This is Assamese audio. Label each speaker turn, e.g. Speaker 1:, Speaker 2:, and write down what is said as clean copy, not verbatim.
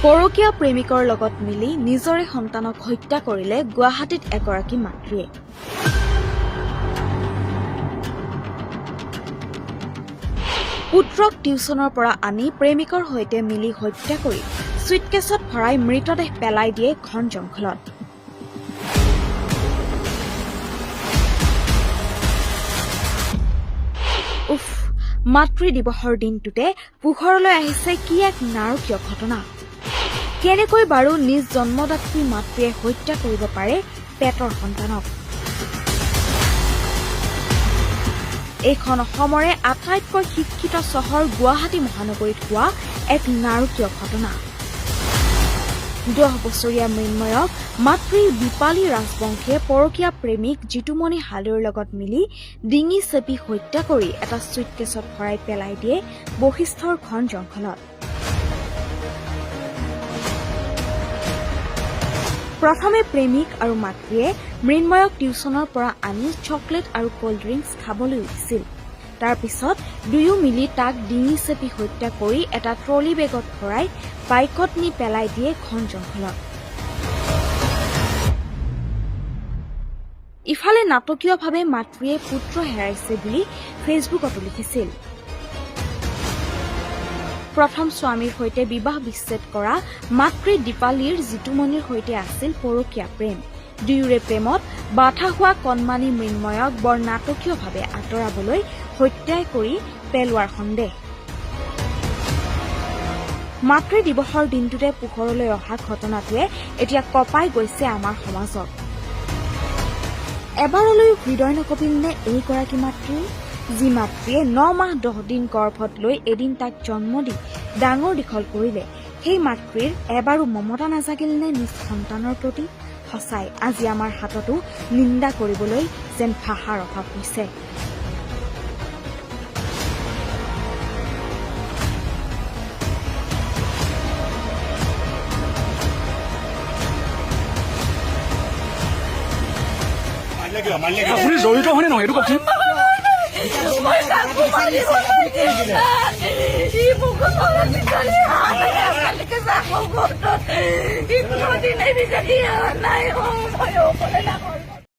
Speaker 1: পৰকীয়া প্ৰেমিকৰ লগত মিলি নিজৰে সন্তানক হত্যা কৰিলে গুৱাহাটীত এগৰাকী মাতৃয়ে। পুত্ৰক টিউচনৰ পৰা আনি প্ৰেমিকৰ সৈতে মিলি হত্যা কৰি চুইটকেছত ভৰাই মৃতদেহ পেলাই দিয়ে ঘন জংঘলত। উফ, মাতৃ দিৱসৰ দিনটোতে পোহৰলৈ আহিছে কি এক নাৰকীয় ঘটনা। কেনেকৈ বাৰু নিজ জন্মদাত্ৰী মাতৃয়ে হত্যা কৰিব পাৰে পেটৰ সন্তানক। এইখন অসমৰে আটাইতকৈ শিক্ষিত চহৰ গুৱাহাটী মহানগৰীত হোৱা এক নাৰকীয় ঘটনা। 10 বছৰীয়া মৃন্ময়ক মাতৃ দীপালী ৰাজবংশীয়ে পৰকীয়া প্ৰেমিক জিতুমণি হালৈৰ লগত মিলি ডিঙি চেপি হত্যা কৰি এটা চুইটকেছত ভৰাই পেলাই দিয়ে বশিষ্ঠৰ ঘন জংঘলত। প্ৰথমে প্ৰেমিক আৰু মাতৃয়ে মৃন্ময়ক টিউচনৰ পৰা আনি চকলেট আৰু কল্ড ড্ৰিংকছ খাবলৈ উঠিছিল। তাৰ পিছত দুয়ো মিলি তাক ডিঙি চেপি হত্যা কৰি এটা ট্ৰলি বেগত ভৰাই বাইকত নি পেলাই দিয়ে ঘন জংঘলত। ইফালে নাটকীয়ভাৱে মাতৃয়ে পুত্ৰ হেৰাইছে বুলি ফেচবুকতো লিখিছিল। প্ৰথম স্বামীৰ সৈতে বিবাহ বিচ্ছেদ কৰা মাতৃ দীপালীৰ জিতুমণিৰ সৈতে আছিল পৰকীয়া প্ৰেম। দুয়োৰে প্ৰেমত বাধা হোৱা কণমানি মৃন্ময়ক বৰ নাটকীয়ভাৱে আঁতৰাবলৈ হত্যাই কৰি পেলোৱাৰ সন্দেহ। মাতৃ দিৱসৰ দিনটোতে পোহৰলৈ অহা ঘটনাটোৱে এতিয়া কঁপাই গৈছে আমাৰ সমাজক। এবাৰলৈ হৃদয় নকঁপিল নে এইগৰাকী মাতৃৰ, যি মাতৃয়ে 9 মাহ 10 দিন গৰ্ভত লৈ এদিন তাক জন্ম দি ডাঙৰ দীঘল কৰিলে। সেই মাতৃৰ এবাৰো মমতা নাজাগিল নে নিজ সন্তানৰ প্ৰতি? সঁচাই আজি আমাৰ হাততো নিন্দা কৰিবলৈ যেন ভাষাৰ অভাৱ হৈছে।
Speaker 2: আপুনি জড়িত হয়নে নহয় এইটো কওকচোন।